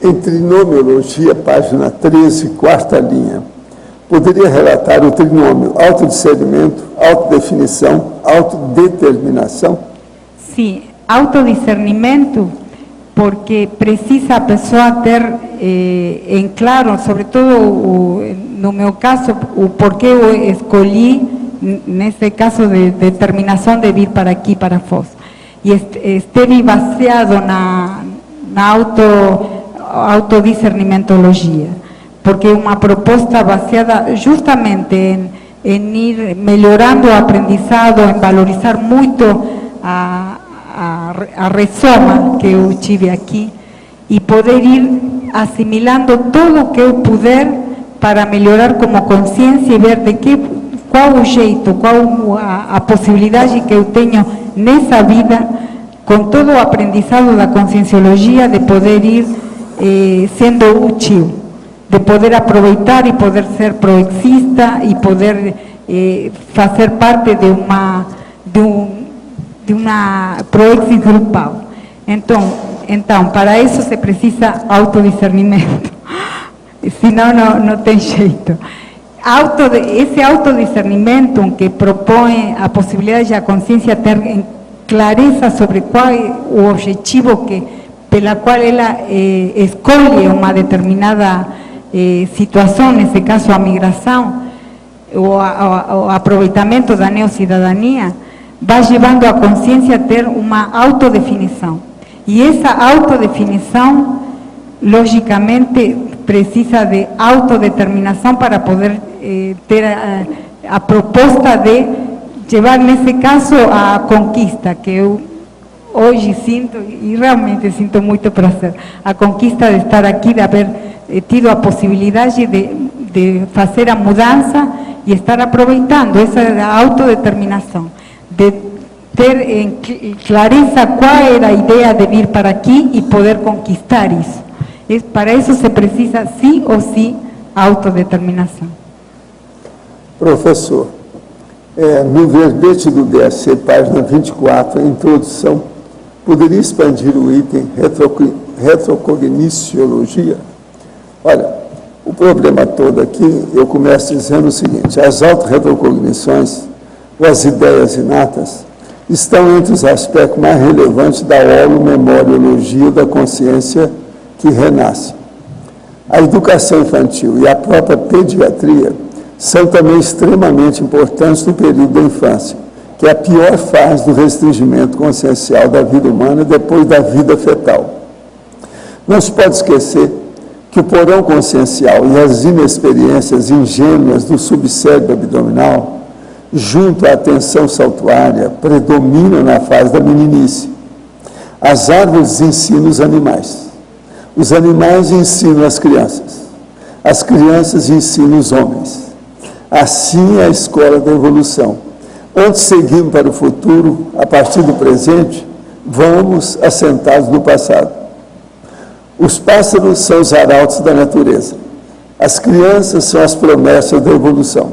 Em trinomiologia, página 13, quarta linha, poderia relatar o trinômio autodiscernimento, autodefinição, autodeterminação? Sim, autodiscernimento, porque precisa a pessoa ter em claro, sobretudo no meu caso, o porquê eu escolhi, nesse caso de determinação de vir para aqui, para Foz. E esteve baseado na autodiscernimentologia, porque é uma proposta baseada justamente em ir melhorando o aprendizado, em valorizar muito a resoma que eu tive aqui e poder ir assimilando tudo o que eu puder para melhorar como consciência e ver qual o jeito, qual a possibilidade que eu tenho nessa vida, com todo o aprendizado da conscienciologia, de poder ir sendo útil, de poder aproveitar e poder ser proexista e poder fazer parte de uma proexis grupal. Então, para isso se precisa autodiscernimento, senão não tem jeito. Esse autodiscernimento que propõe a possibilidade da consciência ter clareza sobre qual é o objetivo pela qual ela escolhe uma determinada situação, nesse caso a migração, o aproveitamento da neocidadania, vai levando a consciência a ter uma autodefinição. E essa autodefinição, logicamente, precisa de autodeterminação para poder ter a proposta de levar, nesse caso, a conquista, que eu hoje sinto, e realmente sinto muito prazer, a conquista de estar aqui, de haver tido a possibilidade de fazer a mudança e estar aproveitando essa autodeterminação, de ter em clareza qual era a ideia de vir para aqui e poder conquistar isso. Para isso se precisa, sim ou sim, autodeterminação. Professor, no verbete do DSC, página 24, a introdução, poderia expandir o item retrocogniciologia? Olha, o problema todo aqui, eu começo dizendo o seguinte: as autorretrocognições, ou as ideias inatas, estão entre os aspectos mais relevantes da holomemoriologia da consciência que renasce. A educação infantil e a própria pediatria são também extremamente importantes no período da infância, que é a pior fase do restringimento consciencial da vida humana depois da vida fetal. Não se pode esquecer que o porão consciencial e as inexperiências ingênuas do subcérebro abdominal, junto à atenção saltuária, predominam na fase da meninice. As árvores ensinam os animais ensinam as crianças ensinam os homens. Assim é a escola da evolução. Onde seguimos para o futuro, a partir do presente, vamos assentados no passado. Os pássaros são os arautos da natureza. As crianças são as promessas da evolução.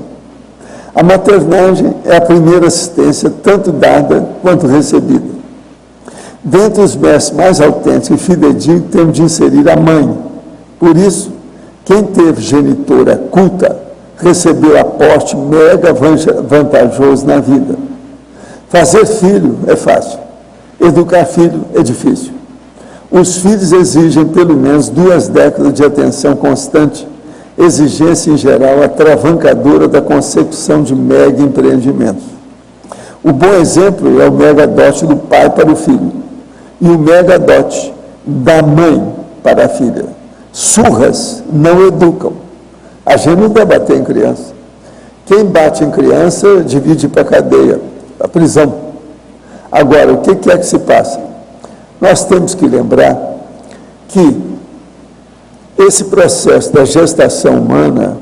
A maternagem é a primeira assistência, tanto dada quanto recebida. Dentre os mestres mais autênticos e fidedignos, temos de inserir a mãe. Por isso, quem teve genitora culta, recebeu aporte mega vantajoso na vida. Fazer filho é fácil, educar filho é difícil. Os filhos exigem pelo menos 2 décadas de atenção constante, exigência em geral atravancadora da consecução de mega empreendimentos. O bom exemplo é o mega dote do pai para o filho e o mega dote da mãe para a filha. Surras não educam. A gente não deve bater em criança. Quem bate em criança divide para a cadeia, a prisão. Agora, o que é que se passa? Nós temos que lembrar que esse processo da gestação humana,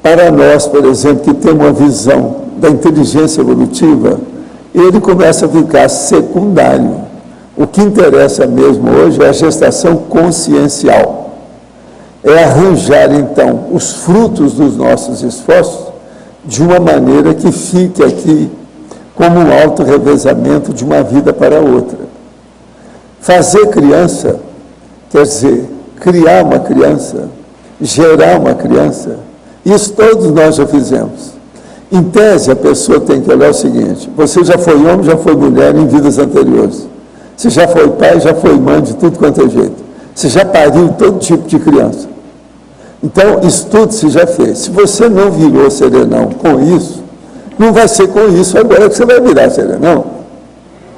para nós, por exemplo, que temos uma visão da inteligência evolutiva, ele começa a ficar secundário. O que interessa mesmo hoje é a gestação consciencial. É arranjar, então, os frutos dos nossos esforços de uma maneira que fique aqui como um auto-revezamento de uma vida para outra. Fazer criança quer dizer criar uma criança, gerar uma criança. Isso todos nós já fizemos. Em tese, a pessoa tem que olhar o seguinte: você já foi homem, já foi mulher em vidas anteriores. Você já foi pai, já foi mãe, de tudo quanto é jeito. Você já pariu todo tipo de criança. Então, isso tudo você já fez. Se você não virou serenão com isso, não vai ser com isso agora que você vai virar serenão.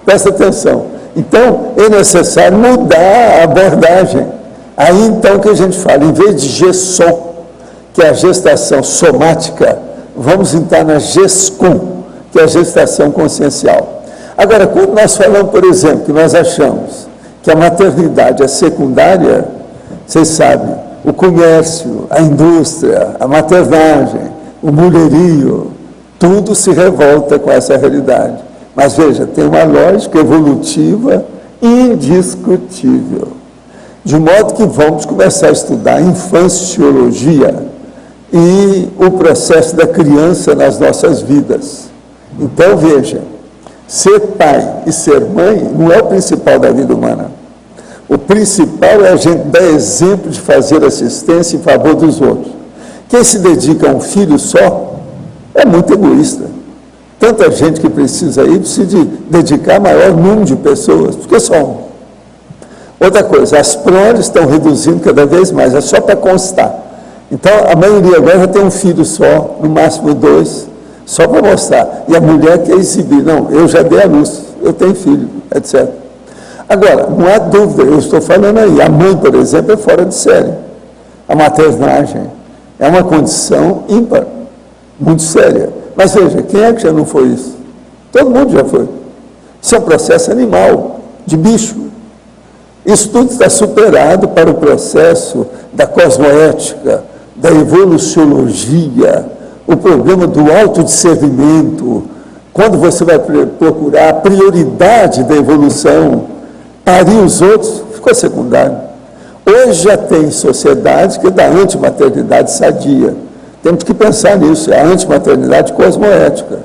Presta atenção. Então, é necessário mudar a abordagem. Aí, então, que a gente fala, em vez de GESOM, que é a gestação somática, vamos entrar na GESCOM, que é a gestação consciencial. Agora, quando nós falamos, por exemplo, que nós achamos que a maternidade é secundária, vocês sabem, o comércio, a indústria, a maternagem, o mulherio, tudo se revolta com essa realidade. Mas veja, tem uma lógica evolutiva indiscutível. De modo que vamos começar a estudar a infanciologia e o processo da criança nas nossas vidas. Então, veja, ser pai e ser mãe não é o principal da vida humana. O principal é a gente dar exemplo de fazer assistência em favor dos outros. Quem se dedica a um filho só é muito egoísta. Tanta gente que precisa ir, precisa de dedicar a maior número de pessoas, porque só um. Outra coisa, as proles estão reduzindo cada vez mais, é só para constar. Então, a maioria agora já tem um filho só, no máximo 2, só para mostrar. E a mulher quer exibir, não, eu já dei a luz, eu tenho filho, etc. Agora, não há dúvida, eu estou falando aí, a mãe, por exemplo, é fora de série. A maternagem é uma condição ímpar, muito séria. Mas veja, quem é que já não foi isso? Todo mundo já foi. Isso é um processo animal, de bicho. Isso tudo está superado para o processo da cosmoética, da evoluciologia, o problema do autodiscernimento, quando você vai procurar a prioridade da evolução, parir os outros, ficou secundário. Hoje já tem sociedade que é da antimaternidade sadia. Temos que pensar nisso, é a antimaternidade cosmoética.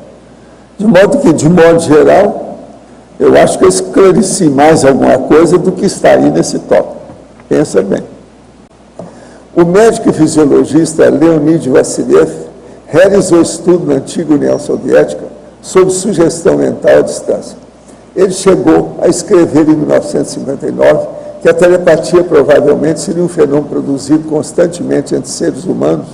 De modo que, de modo geral, eu acho que eu esclareci mais alguma coisa do que está aí nesse tópico. Pensa bem. O médico e fisiologista Leonid Vassiliev realizou estudo na antiga União Soviética sobre sugestão mental à distância. Ele chegou a escrever em 1959 que a telepatia provavelmente seria um fenômeno produzido constantemente entre seres humanos,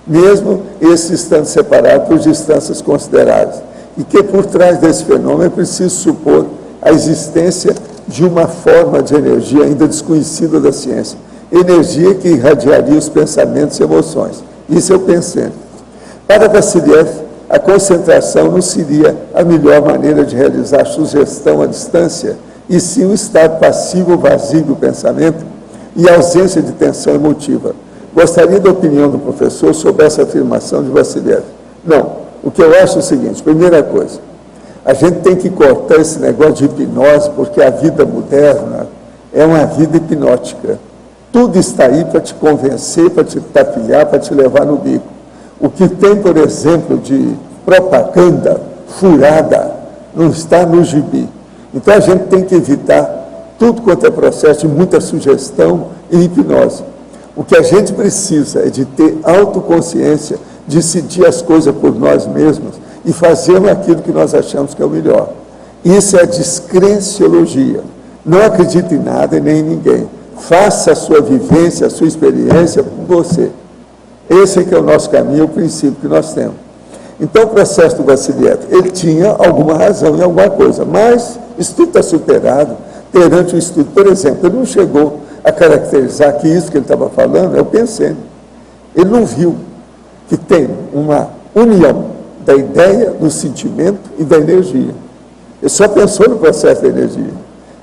mesmo esses estando separados por distâncias consideráveis, e que por trás desse fenômeno é preciso supor a existência de uma forma de energia ainda desconhecida da ciência, energia que irradiaria os pensamentos e emoções. Isso eu pensei. Para Vassiliev, a concentração não seria a melhor maneira de realizar sugestão à distância, e sim o estado passivo vazio do pensamento e a ausência de tensão emotiva. Gostaria da opinião do professor sobre essa afirmação de Vassiliev. Não. O que eu acho é o seguinte: primeira coisa, a gente tem que cortar esse negócio de hipnose, porque a vida moderna é uma vida hipnótica. Tudo está aí para te convencer, para te tapilhar, para te levar no bico. O que tem, por exemplo, de propaganda furada, não está no gibi. Então a gente tem que evitar tudo quanto é processo de muita sugestão e hipnose. O que a gente precisa é de ter autoconsciência, decidir as coisas por nós mesmos e fazermos aquilo que nós achamos que é o melhor. Isso é a descrenciologia. Não acredite em nada e nem em ninguém. Faça a sua vivência, a sua experiência com você. Esse é que é o nosso caminho, o princípio que nós temos. Então, o processo do Vassiliev, ele tinha alguma razão em alguma coisa, mas isso tudo está superado perante o estudo. Por exemplo, ele não chegou a caracterizar que isso que ele estava falando é o pensene. Ele não viu que tem uma união da ideia, do sentimento e da energia. Ele só pensou no processo da energia.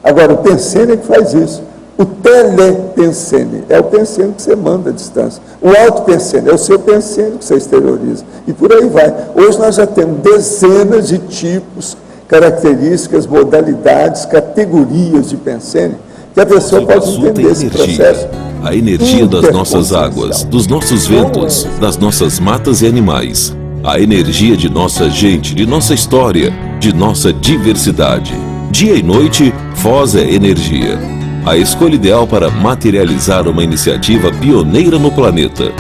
Agora, o pensene é que faz isso. O telepensene é o pensene que você manda à distância. O autopensene é o seu pensene que você exterioriza. E por aí vai. Hoje nós já temos dezenas de tipos, características, modalidades, categorias de pensene, que a pessoa pode entender esse processo. A energia das nossas águas, dos nossos ventos, das nossas matas e animais. A energia de nossa gente, de nossa história, de nossa diversidade. Dia e noite, Foz é energia. a escolha ideal para materializar uma iniciativa pioneira no planeta.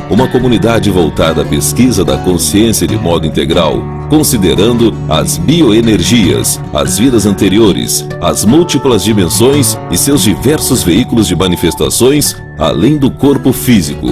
Uma comunidade voltada à pesquisa da consciência de modo integral, considerando as bioenergias, as vidas anteriores, as múltiplas dimensões e seus diversos veículos de manifestações, além do corpo físico.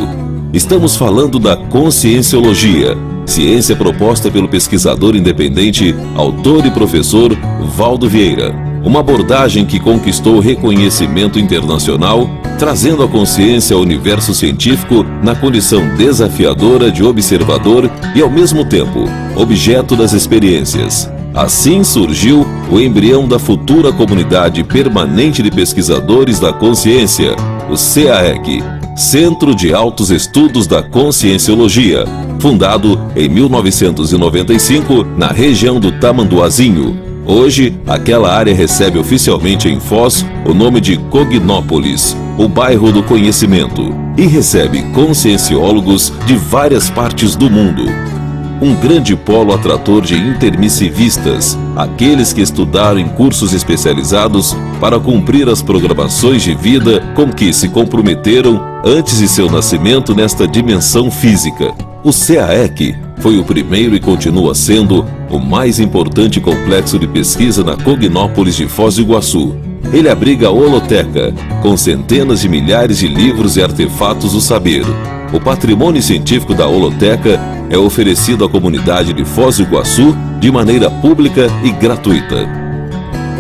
Estamos falando da conscienciologia, ciência proposta pelo pesquisador independente, autor e professor Valdo Vieira. Uma abordagem que conquistou reconhecimento internacional, trazendo a consciência ao universo científico na condição desafiadora de observador e, ao mesmo tempo, objeto das experiências. Assim surgiu o embrião da futura Comunidade Permanente de Pesquisadores da Consciência, o CAEC, Centro de Altos Estudos da Conscienciologia, fundado em 1995 na região do Tamanduazinho. Hoje, aquela área recebe oficialmente em Foz o nome de Cognópolis, o bairro do conhecimento, e recebe conscienciólogos de várias partes do mundo. Um grande polo atrator de intermissivistas, aqueles que estudaram em cursos especializados para cumprir as programações de vida com que se comprometeram antes de seu nascimento nesta dimensão física. O CAEC foi o primeiro e continua sendo o mais importante complexo de pesquisa na Cognópolis de Foz do Iguaçu. Ele abriga a holoteca, com centenas de milhares de livros e artefatos do saber. O patrimônio científico da holoteca é oferecido à comunidade de Foz do Iguaçu de maneira pública e gratuita.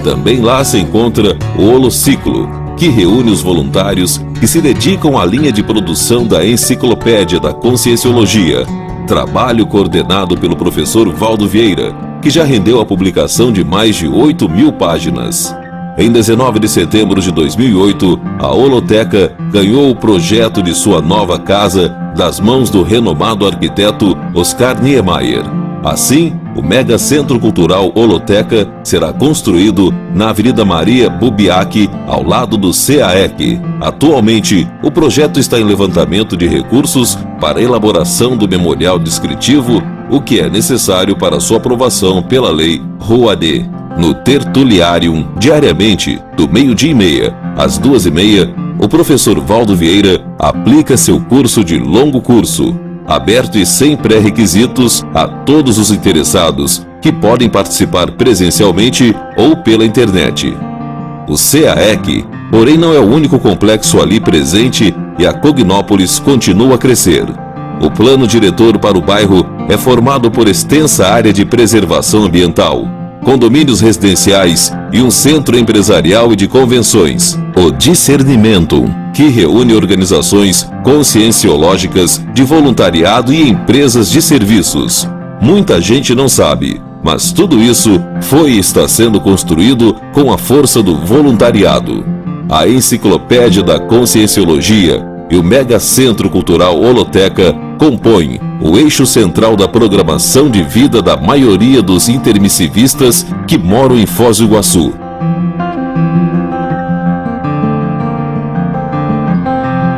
Também lá se encontra o Holociclo, que reúne os voluntários que se dedicam à linha de produção da Enciclopédia da Conscienciologia, trabalho coordenado pelo professor Valdo Vieira, que já rendeu a publicação de mais de 8.000 páginas. Em 19 de setembro de 2008, a Holoteca ganhou o projeto de sua nova casa das mãos do renomado arquiteto Oscar Niemeyer. Assim, o Mega Centro Cultural Holoteca será construído na Avenida Maria Bubiaque, ao lado do CAEC. Atualmente, o projeto está em levantamento de recursos para a elaboração do memorial descritivo, o que é necessário para sua aprovação pela Lei Rouanet. No Tertuliarium, diariamente, do 12h30 às 2h30, o professor Valdo Vieira aplica seu curso de longo curso, aberto e sem pré-requisitos a todos os interessados, que podem participar presencialmente ou pela internet. O CAEC, porém, não é o único complexo ali presente e a Cognópolis continua a crescer. O plano diretor para o bairro é formado por extensa área de preservação ambiental, condomínios residenciais e um centro empresarial e de convenções. O Discernimento, que reúne organizações conscienciológicas de voluntariado e empresas de serviços. Muita gente não sabe, mas tudo isso foi e está sendo construído com a força do voluntariado. A Enciclopédia da Conscienciologia e o Mega Centro Cultural Holoteca compõem o eixo central da programação de vida da maioria dos intermissivistas que moram em Foz do Iguaçu.